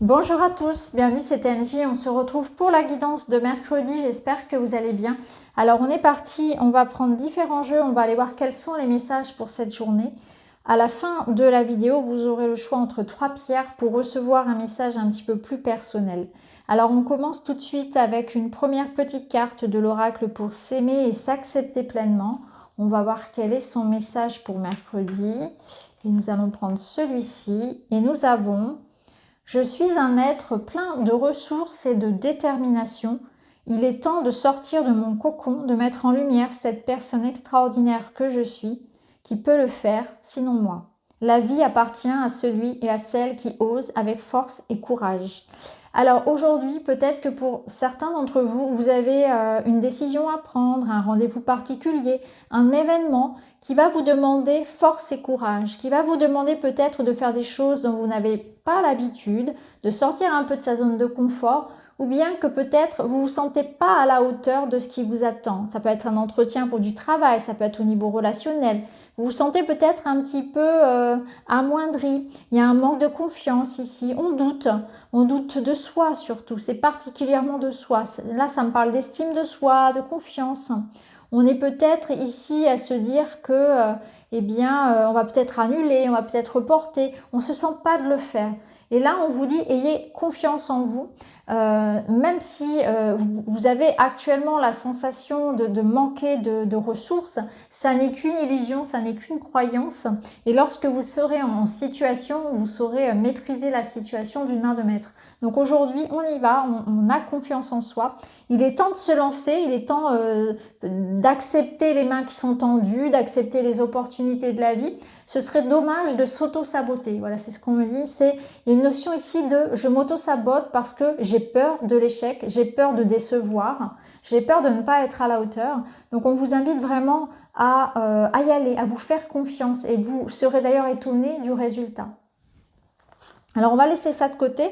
Bonjour à tous, bienvenue, c'est TNJ, on se retrouve pour la guidance de mercredi, j'espère que vous allez bien. Alors on est parti, on va prendre différents jeux, on va aller voir quels sont les messages pour cette journée. À la fin de la vidéo, vous aurez le choix entre 3 pierres pour recevoir un message un petit peu plus personnel. Alors on commence tout de suite avec une première petite carte de l'oracle pour s'aimer et s'accepter pleinement. On va voir quel est son message pour mercredi. Et nous allons prendre celui-ci et nous avons... Je suis un être plein de ressources et de détermination. Il est temps de sortir de mon cocon, de mettre en lumière cette personne extraordinaire que je suis, qui peut le faire, sinon moi. La vie appartient à celui et à celle qui ose avec force et courage. Alors aujourd'hui, peut-être que pour certains d'entre vous, vous avez une décision à prendre, un rendez-vous particulier, un événement qui va vous demander force et courage, qui va vous demander peut-être de faire des choses dont vous n'avez pas l'habitude, de sortir un peu de sa zone de confort, ou bien que peut-être vous ne vous sentez pas à la hauteur de ce qui vous attend. Ça peut être un entretien pour du travail, ça peut être au niveau relationnel. Vous vous sentez peut-être un petit peu amoindri. Il y a un manque de confiance ici. On doute de soi surtout. C'est particulièrement de soi. Là, ça me parle d'estime de soi, de confiance. On est peut-être ici à se dire que, on va peut-être annuler, on va peut-être reporter. On ne se sent pas de le faire. Et là, on vous dit, ayez confiance en vous. Même si vous avez actuellement la sensation de manquer de ressources, ça n'est qu'une illusion, ça n'est qu'une croyance. Et lorsque vous serez en situation, vous saurez maîtriser la situation d'une main de maître. Donc aujourd'hui, on y va, on a confiance en soi. Il est temps de se lancer, il est temps d'accepter les mains qui sont tendues, d'accepter les opportunités de la vie. Ce serait dommage de s'auto-saboter. Voilà, c'est ce qu'on me dit. C'est une notion ici de je m'auto-sabote parce que j'ai peur de l'échec, j'ai peur de décevoir, j'ai peur de ne pas être à la hauteur. Donc on vous invite vraiment à y aller, à vous faire confiance et vous serez d'ailleurs étonné du résultat. Alors on va laisser ça de côté.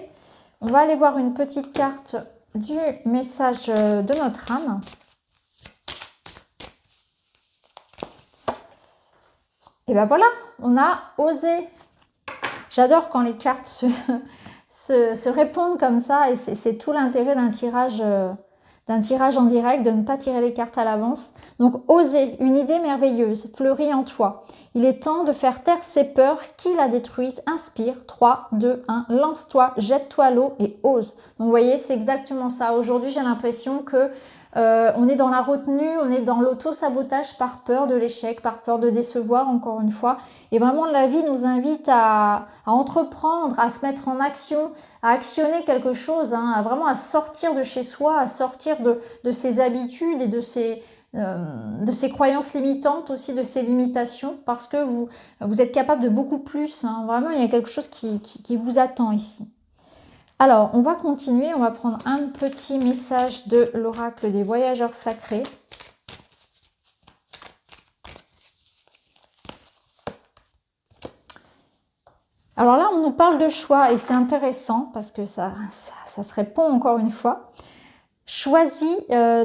On va aller voir une petite carte du message de notre âme. Et ben voilà, on a osé. J'adore quand les cartes se répondent comme ça et c'est tout l'intérêt d'un tirage en direct, de ne pas tirer les cartes à l'avance. Donc oser, une idée merveilleuse, fleurit en toi. Il est temps de faire taire ces peurs qui la détruisent. Inspire, 3, 2, 1, lance-toi, jette-toi à l'eau et ose. Donc vous voyez, c'est exactement ça. Aujourd'hui, j'ai l'impression que on est dans la retenue, on est dans l'auto-sabotage par peur de l'échec, par peur de décevoir encore une fois. Et vraiment, la vie nous invite à entreprendre, à se mettre en action, à actionner quelque chose, vraiment à sortir de chez soi, à sortir de ses habitudes et de ses croyances limitantes aussi, de ses limitations, parce que vous êtes capable de beaucoup plus. Vraiment, il y a quelque chose qui vous attend ici. Alors, on va continuer, on va prendre un petit message de l'oracle des voyageurs sacrés. Alors là, on nous parle de choix et c'est intéressant parce que ça se répond encore une fois. Choisis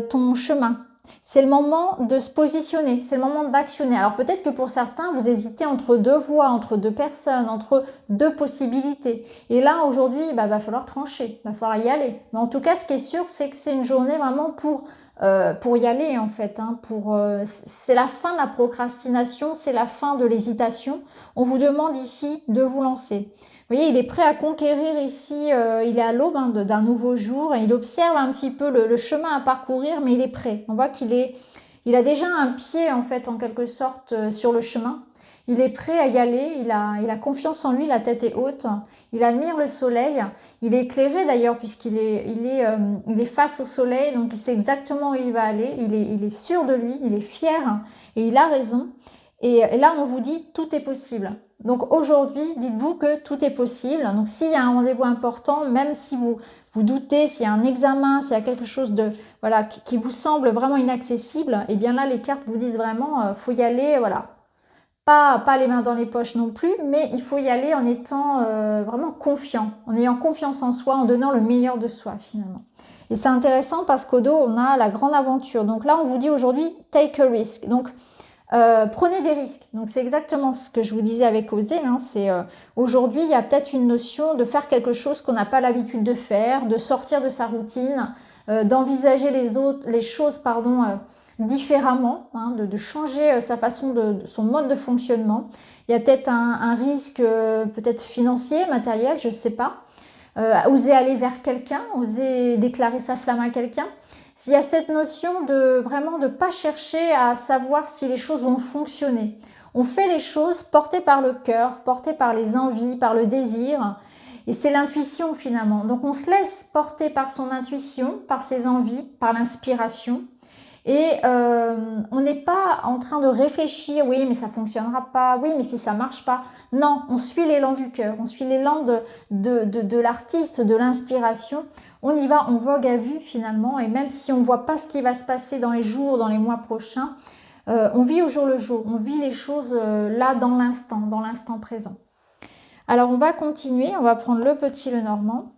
ton chemin. C'est le moment de se positionner, c'est le moment d'actionner. Alors peut-être que pour certains, vous hésitez entre deux voies, entre deux personnes, entre deux possibilités. Et là, aujourd'hui, va falloir trancher, va falloir y aller. Mais en tout cas, ce qui est sûr, c'est que c'est une journée vraiment pour y aller en fait. C'est la fin de la procrastination, c'est la fin de l'hésitation. On vous demande ici de vous lancer. Vous voyez, il est prêt à conquérir ici, il est à l'aube d'un nouveau jour, et il observe un petit peu le chemin à parcourir, mais il est prêt. On voit il a déjà un pied en fait, en quelque sorte, sur le chemin. Il est prêt à y aller, il a confiance en lui, la tête est haute, il admire le soleil, il est éclairé d'ailleurs puisqu'il est face au soleil, donc il sait exactement où il va aller, il est sûr de lui, il est fier et il a raison. Et là, on vous dit, tout est possible. Donc aujourd'hui, dites-vous que tout est possible. Donc s'il y a un rendez-vous important, même si vous doutez, s'il y a un examen, s'il y a quelque chose de voilà qui vous semble vraiment inaccessible, et bien là, les cartes vous disent vraiment, faut y aller, voilà. Pas les mains dans les poches non plus, mais il faut y aller en étant vraiment confiant, en ayant confiance en soi, en donnant le meilleur de soi finalement. Et c'est intéressant parce qu'au dos, on a la grande aventure. Donc là, on vous dit aujourd'hui, take a risk. Donc, prenez des risques. Donc c'est exactement ce que je vous disais avec oser. Hein, c'est aujourd'hui, il y a peut-être une notion de faire quelque chose qu'on n'a pas l'habitude de faire, de sortir de sa routine, d'envisager les choses différemment, hein, de changer sa façon son mode de fonctionnement. Il y a peut-être un risque peut-être financier, matériel, je ne sais pas. Oser aller vers quelqu'un, oser déclarer sa flamme à quelqu'un. S'il y a cette notion de vraiment de ne pas chercher à savoir si les choses vont fonctionner. On fait les choses portées par le cœur, portées par les envies, par le désir. Et c'est l'intuition finalement. Donc on se laisse porter par son intuition, par ses envies, par l'inspiration. Et on n'est pas en train de réfléchir, oui mais ça fonctionnera pas, oui mais si ça marche pas. Non, on suit l'élan du cœur, on suit l'élan de l'artiste, de l'inspiration. On y va, on vogue à vue finalement, et même si on ne voit pas ce qui va se passer dans les jours, dans les mois prochains, on vit au jour le jour, on vit les choses là dans l'instant présent. Alors on va continuer, on va prendre le petit Lenormand.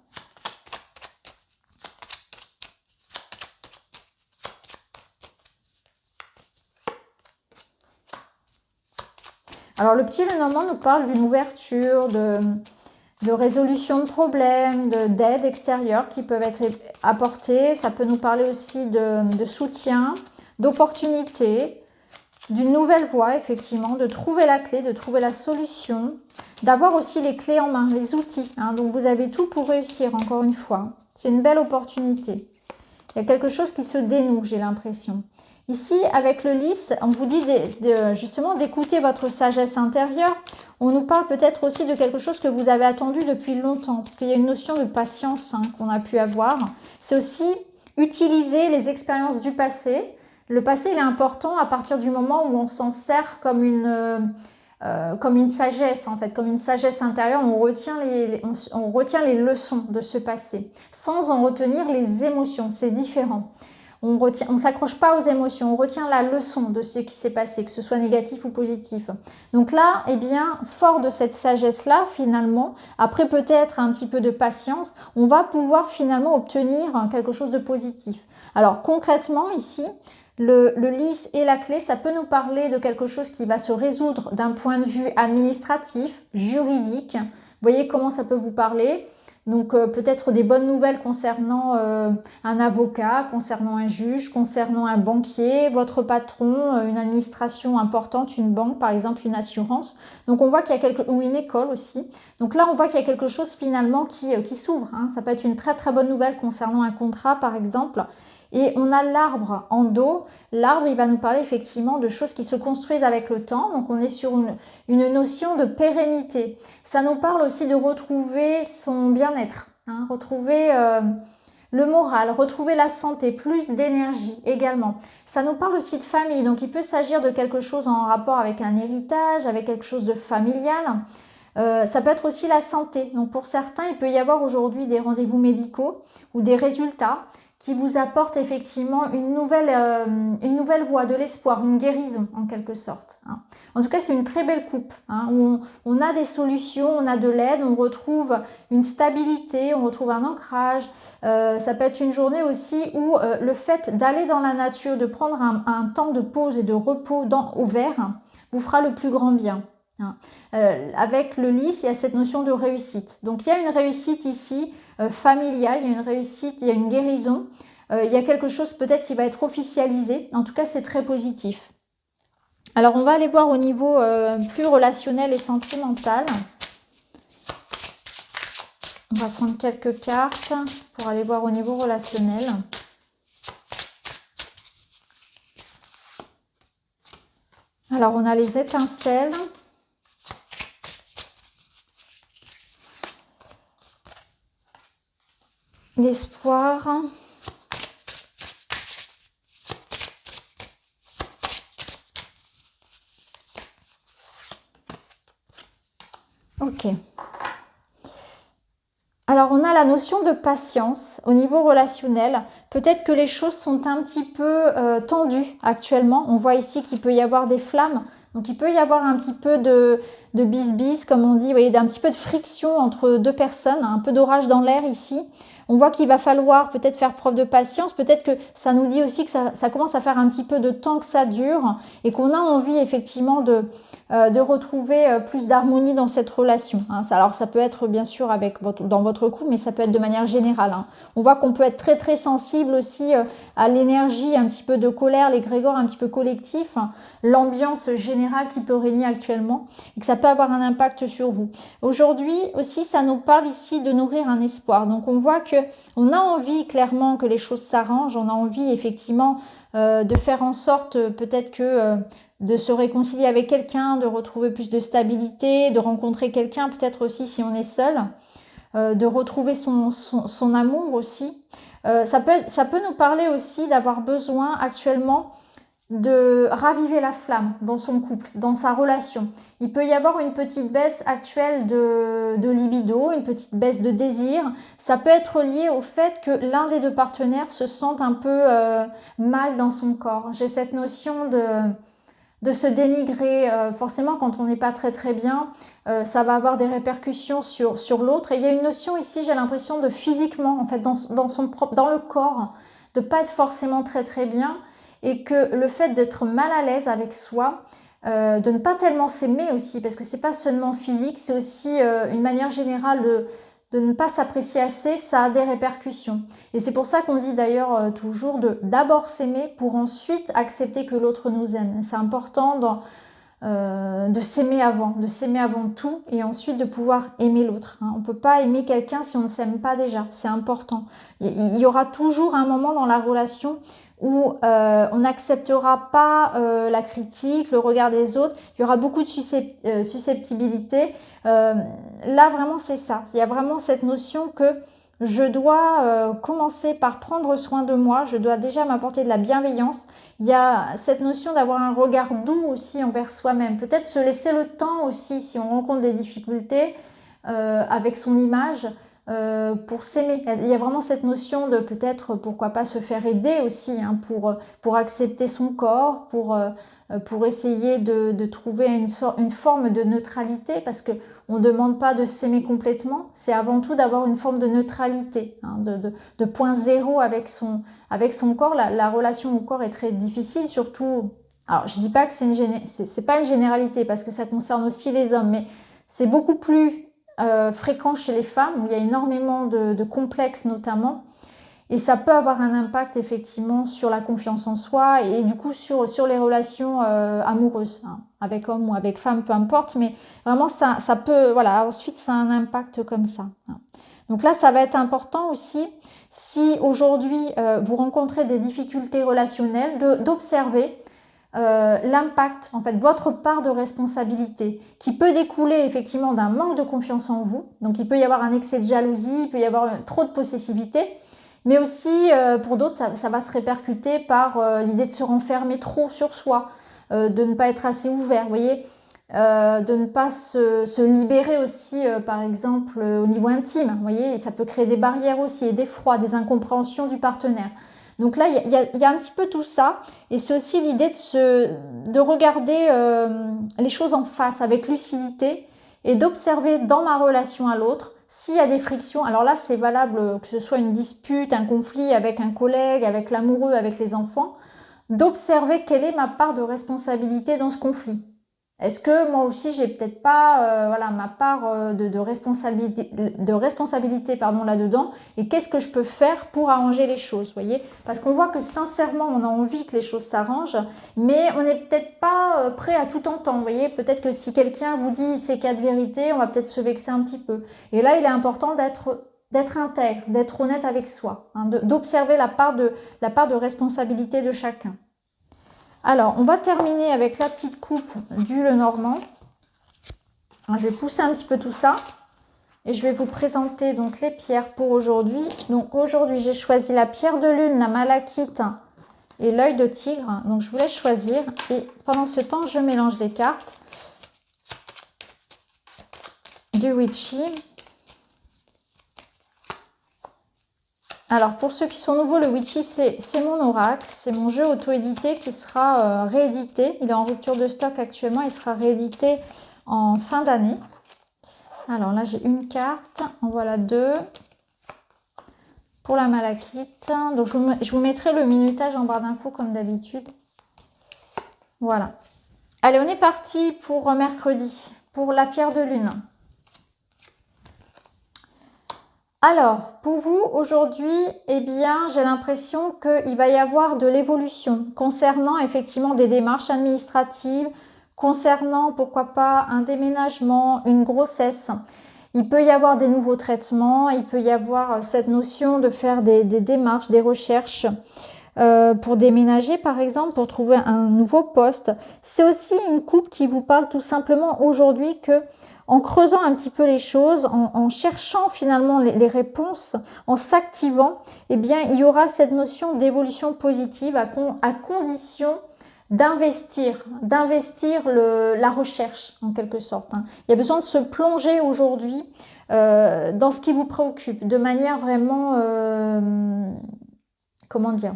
Alors le petit Lenormand nous parle d'une ouverture, de résolution de problèmes, d'aide extérieure qui peuvent être apportées. Ça peut nous parler aussi de soutien, d'opportunités, d'une nouvelle voie effectivement, de trouver la clé, de trouver la solution, d'avoir aussi les clés en main, les outils. Hein, donc vous avez tout pour réussir encore une fois. C'est une belle opportunité. Il y a quelque chose qui se dénoue, j'ai l'impression. Ici, avec le lys, on vous dit justement d'écouter votre sagesse intérieure. On nous parle peut-être aussi de quelque chose que vous avez attendu depuis longtemps, parce qu'il y a une notion de patience qu'on a pu avoir. C'est aussi utiliser les expériences du passé. Le passé, il est important à partir du moment où on s'en sert comme une sagesse, en fait, comme une sagesse intérieure. On retient les leçons de ce passé, sans en retenir les émotions. C'est différent. On ne s'accroche pas aux émotions, on retient la leçon de ce qui s'est passé, que ce soit négatif ou positif. Donc là, eh bien, fort de cette sagesse-là, finalement, après peut-être un petit peu de patience, on va pouvoir finalement obtenir quelque chose de positif. Alors concrètement, ici, le lys et la clé, ça peut nous parler de quelque chose qui va se résoudre d'un point de vue administratif, juridique. Vous voyez comment ça peut vous parler ? Donc peut-être des bonnes nouvelles concernant un avocat, concernant un juge, concernant un banquier, votre patron, une administration importante, une banque par exemple, une assurance. Donc on voit qu'il y a ou une école aussi. Donc là on voit qu'il y a quelque chose finalement qui s'ouvre. Hein. Ça peut être une très très bonne nouvelle concernant un contrat par exemple. Et on a l'arbre en dos. L'arbre, il va nous parler effectivement de choses qui se construisent avec le temps. Donc, on est sur une notion de pérennité. Ça nous parle aussi de retrouver son bien-être, hein, retrouver le moral, retrouver la santé, plus d'énergie également. Ça nous parle aussi de famille. Donc, il peut s'agir de quelque chose en rapport avec un héritage, avec quelque chose de familial. Ça peut être aussi la santé. Donc, pour certains, il peut y avoir aujourd'hui des rendez-vous médicaux ou des résultats qui vous apporte effectivement une nouvelle voie, de l'espoir, une guérison en quelque sorte. Hein. En tout cas, c'est une très belle coupe, hein, où on a des solutions, on a de l'aide, on retrouve une stabilité, on retrouve un ancrage. Ça peut être une journée aussi où le fait d'aller dans la nature, de prendre un temps de pause et de repos au vert, vous fera le plus grand bien. Hein. Avec le lys, il y a cette notion de réussite. Donc, il y a une réussite ici, familiale, il y a une réussite, il y a une guérison, il y a quelque chose peut-être qui va être officialisé. En tout cas, c'est très positif. Alors, on va aller voir au niveau plus relationnel et sentimental. On va prendre quelques cartes pour aller voir au niveau relationnel. Alors, on a les étincelles. L'espoir. Ok. Alors, on a la notion de patience au niveau relationnel. Peut-être que les choses sont un petit peu tendues actuellement. On voit ici qu'il peut y avoir des flammes. Donc, il peut y avoir un petit peu de bis-bis, comme on dit, vous voyez, d'un petit peu de friction entre deux personnes, un peu d'orage dans l'air ici. On voit qu'il va falloir peut-être faire preuve de patience. Peut-être que ça nous dit aussi que ça commence à faire un petit peu de temps que ça dure et qu'on a envie effectivement de retrouver plus d'harmonie dans cette relation. Hein. Alors ça peut être bien sûr dans votre couple, mais ça peut être de manière générale. Hein. On voit qu'on peut être très très sensible aussi à l'énergie, un petit peu de colère, l'égrégore un petit peu collectif, hein, l'ambiance générale qui peut régner actuellement et que ça peut avoir un impact sur vous. Aujourd'hui aussi, ça nous parle ici de nourrir un espoir. Donc on voit que on a envie clairement que les choses s'arrangent, on a envie effectivement de faire en sorte peut-être que de se réconcilier avec quelqu'un, de retrouver plus de stabilité, de rencontrer quelqu'un, peut-être aussi si on est seul, de retrouver son amour aussi. Ça peut nous parler aussi d'avoir besoin actuellement de raviver la flamme dans son couple, dans sa relation. Il peut y avoir une petite baisse actuelle de libido, une petite baisse de désir. Ça peut être lié au fait que l'un des deux partenaires se sente un peu mal dans son corps. J'ai cette notion de se dénigrer. Forcément, quand on n'est pas très très bien, ça va avoir des répercussions sur l'autre. Et il y a une notion ici, j'ai l'impression, de physiquement, en fait, dans le corps, de pas être forcément très très bien. Et que le fait d'être mal à l'aise avec soi, de ne pas tellement s'aimer aussi, parce que c'est pas seulement physique, c'est aussi une manière générale de ne pas s'apprécier assez, ça a des répercussions. Et c'est pour ça qu'on dit d'ailleurs toujours d'abord s'aimer pour ensuite accepter que l'autre nous aime. C'est important de s'aimer avant tout et ensuite de pouvoir aimer l'autre. Hein. On ne peut pas aimer quelqu'un si on ne s'aime pas déjà, c'est important. Il y aura toujours un moment dans la relation où on n'acceptera pas la critique, le regard des autres, il y aura beaucoup de susceptibilité. Là vraiment c'est ça, il y a vraiment cette notion que je dois commencer par prendre soin de moi, je dois déjà m'apporter de la bienveillance. Il y a cette notion d'avoir un regard doux aussi envers soi-même. Peut-être se laisser le temps aussi si on rencontre des difficultés avec son image pour s'aimer. Il y a vraiment cette notion de peut-être pourquoi pas se faire aider aussi hein, pour accepter son corps, pour essayer de trouver une forme de neutralité parce que on ne demande pas de s'aimer complètement, c'est avant tout d'avoir une forme de neutralité, hein, de point zéro avec son corps. La relation au corps est très difficile, surtout... Alors, je ne dis pas que c'est pas une généralité, parce que ça concerne aussi les hommes, mais c'est beaucoup plus fréquent chez les femmes, où il y a énormément de complexes notamment, et ça peut avoir un impact effectivement sur la confiance en soi et du coup sur les relations amoureuses, hein, avec homme ou avec femme, peu importe, mais vraiment ça peut, voilà, ensuite ça a un impact comme ça. Hein. Donc là, ça va être important aussi, si aujourd'hui vous rencontrez des difficultés relationnelles, d'observer l'impact, en fait, votre part de responsabilité qui peut découler effectivement d'un manque de confiance en vous. Donc il peut y avoir un excès de jalousie, il peut y avoir trop de possessivité. Mais aussi, pour d'autres, ça va se répercuter par l'idée de se renfermer trop sur soi, de ne pas être assez ouvert, vous voyez, de ne pas se libérer aussi, par exemple, au niveau intime, vous voyez, et ça peut créer des barrières aussi, et des froids, des incompréhensions du partenaire. Donc là, il y a un petit peu tout ça, et c'est aussi l'idée de regarder les choses en face avec lucidité, et d'observer dans ma relation à l'autre, s'il y a des frictions, alors là c'est valable que ce soit une dispute, un conflit avec un collègue, avec l'amoureux, avec les enfants, d'observer quelle est ma part de responsabilité dans ce conflit. Est-ce que moi aussi j'ai peut-être pas voilà, ma part de responsabilité pardon, là-dedans et qu'est-ce que je peux faire pour arranger les choses, voyez? Parce qu'on voit que sincèrement on a envie que les choses s'arrangent, mais on n'est peut-être pas prêt à tout entendre, voyez? Peut-être que si quelqu'un vous dit ces quatre vérités, on va peut-être se vexer un petit peu. Et là il est important d'être intègre, d'être honnête avec soi, hein, d'observer la part de responsabilité de chacun. Alors, on va terminer avec la petite coupe du Lenormand. Je vais pousser un petit peu tout ça. Et je vais vous présenter donc les pierres pour aujourd'hui. Donc aujourd'hui, j'ai choisi la pierre de lune, la malachite et l'œil de tigre. Donc je vous laisse choisir. Et pendant ce temps, je mélange les cartes du Witchy. Alors, pour ceux qui sont nouveaux, le Witchy, c'est mon oracle. C'est mon jeu auto-édité qui sera réédité. Il est en rupture de stock actuellement. Il sera réédité en fin d'année. Alors là, j'ai une carte. En voilà deux. pour la malachite. Donc, je vous mettrai le minutage en barre d'infos comme d'habitude. Voilà. Allez, on est parti pour mercredi, pour la pierre de lune. Alors, pour vous, aujourd'hui, eh bien, j'ai l'impression qu'il va y avoir de l'évolution concernant effectivement des démarches administratives, concernant, pourquoi pas, un déménagement, une grossesse. Il peut y avoir des nouveaux traitements, il peut y avoir cette notion de faire des démarches, des recherches pour déménager, par exemple, pour trouver un nouveau poste. C'est aussi une coupe qui vous parle tout simplement aujourd'hui que en creusant un petit peu les choses, en cherchant finalement les réponses, en s'activant, eh bien, il y aura cette notion d'évolution positive à condition d'investir la recherche en quelque sorte. Il y a besoin de se plonger aujourd'hui dans ce qui vous préoccupe de manière vraiment, comment dire,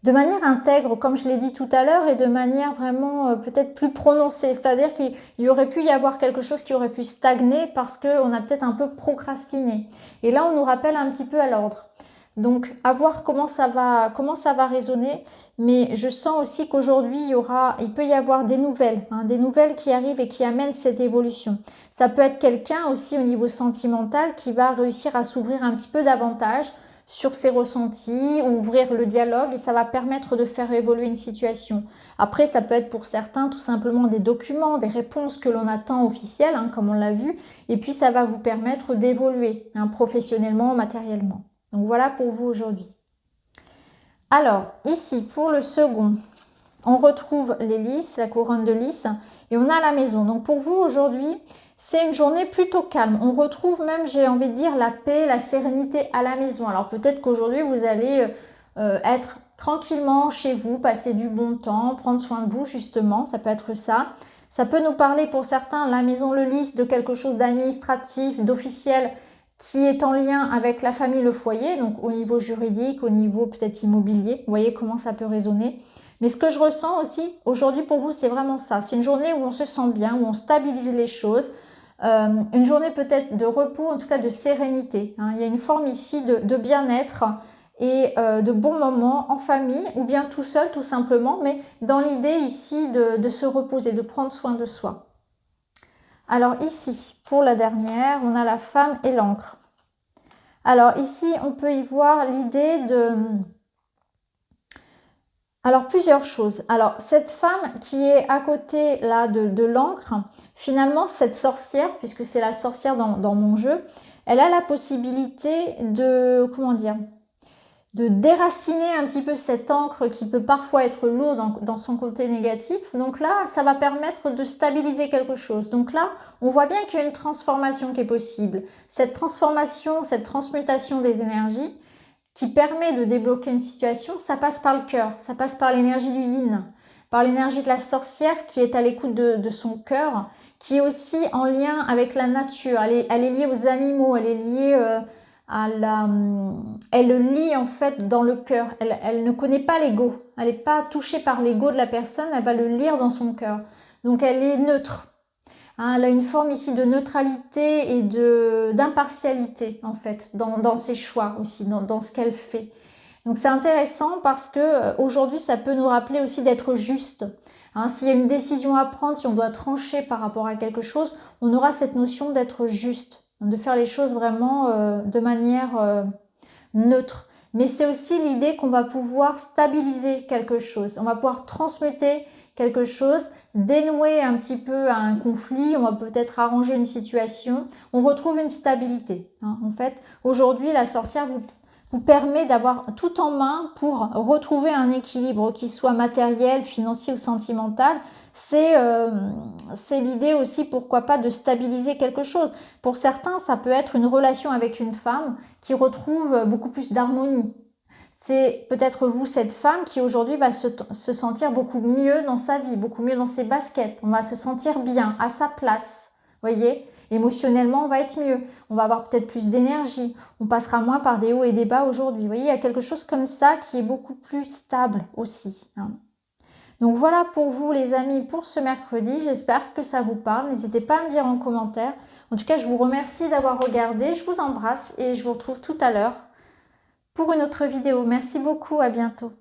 de manière intègre, comme je l'ai dit tout à l'heure, et de manière vraiment peut-être plus prononcée. C'est-à-dire qu'il y aurait pu y avoir quelque chose qui aurait pu stagner parce qu'on a peut-être un peu procrastiné. Et là, on nous rappelle un petit peu à l'ordre. Donc, à voir comment ça va résonner. Mais je sens aussi qu'aujourd'hui, il peut y avoir des nouvelles qui arrivent et qui amènent cette évolution. Ça peut être quelqu'un aussi au niveau sentimental qui va réussir à s'ouvrir un petit peu davantage sur ses ressentis, ouvrir le dialogue et ça va permettre de faire évoluer une situation. Après, ça peut être pour certains tout simplement des documents, des réponses que l'on attend officielles, comme on l'a vu, et puis ça va vous permettre d'évoluer professionnellement, matériellement. Donc voilà pour vous aujourd'hui. Alors, ici, pour le second, on retrouve les lys, la couronne de lys, et on a la maison. Donc pour vous aujourd'hui, c'est une journée plutôt calme. On retrouve même, j'ai envie de dire, la paix, la sérénité à la maison. Alors peut-être qu'aujourd'hui, vous allez être tranquillement chez vous, passer du bon temps, prendre soin de vous justement, ça peut être ça. Ça peut nous parler pour certains, la maison, le lys, de quelque chose d'administratif, d'officiel, qui est en lien avec la famille, le foyer, donc au niveau juridique, au niveau peut-être immobilier. Vous voyez comment ça peut résonner. Mais ce que je ressens aussi aujourd'hui pour vous, c'est vraiment ça. C'est une journée où on se sent bien, où on stabilise les choses. Une journée peut-être de repos, en tout cas de sérénité. Il y a une forme ici de bien-être et de bons moments en famille ou bien tout seul tout simplement, mais dans l'idée ici de se reposer, de prendre soin de soi. Alors ici, pour la dernière, on a la femme et l'encre. Alors ici, on peut y voir l'idée de... Alors plusieurs choses. Alors cette femme qui est à côté là de l'encre, finalement cette sorcière, puisque c'est la sorcière dans mon jeu, elle a la possibilité de, comment dire, de déraciner un petit peu cette encre qui peut parfois être lourde dans son côté négatif. Donc là, ça va permettre de stabiliser quelque chose. Donc là, on voit bien qu'il y a une transformation qui est possible. Cette transformation, cette transmutation des énergies qui permet de débloquer une situation, ça passe par le cœur, ça passe par l'énergie du yin, par l'énergie de la sorcière qui est à l'écoute de son cœur, qui est aussi en lien avec la nature. Elle est liée aux animaux, elle est liée... elle le lit en fait dans le cœur. Elle ne connaît pas l'ego. Elle n'est pas touchée par l'ego de la personne. Elle va le lire dans son cœur. Donc elle est neutre. Elle a une forme ici de neutralité et d'impartialité en fait dans ses choix aussi, dans ce qu'elle fait. Donc c'est intéressant parce que aujourd'hui ça peut nous rappeler aussi d'être juste. S'il y a une décision à prendre, si on doit trancher par rapport à quelque chose, on aura cette notion d'être juste, de faire les choses vraiment de manière neutre. Mais c'est aussi l'idée qu'on va pouvoir stabiliser quelque chose, on va pouvoir transmuter quelque chose, dénouer un petit peu un conflit, on va peut-être arranger une situation, on retrouve une stabilité. En fait, aujourd'hui, la sorcière vous permet d'avoir tout en main pour retrouver un équilibre qui soit matériel, financier ou sentimental. C'est l'idée aussi, pourquoi pas, de stabiliser quelque chose. Pour certains, ça peut être une relation avec une femme qui retrouve beaucoup plus d'harmonie. C'est peut-être vous, cette femme, qui aujourd'hui va se sentir beaucoup mieux dans sa vie, beaucoup mieux dans ses baskets. On va se sentir bien, à sa place, voyez ? Émotionnellement, on va être mieux. On va avoir peut-être plus d'énergie. On passera moins par des hauts et des bas aujourd'hui. Vous voyez, il y a quelque chose comme ça qui est beaucoup plus stable aussi. Donc voilà pour vous les amis pour ce mercredi. J'espère que ça vous parle. N'hésitez pas à me dire en commentaire. En tout cas, je vous remercie d'avoir regardé. Je vous embrasse et je vous retrouve tout à l'heure pour une autre vidéo. Merci beaucoup, à bientôt.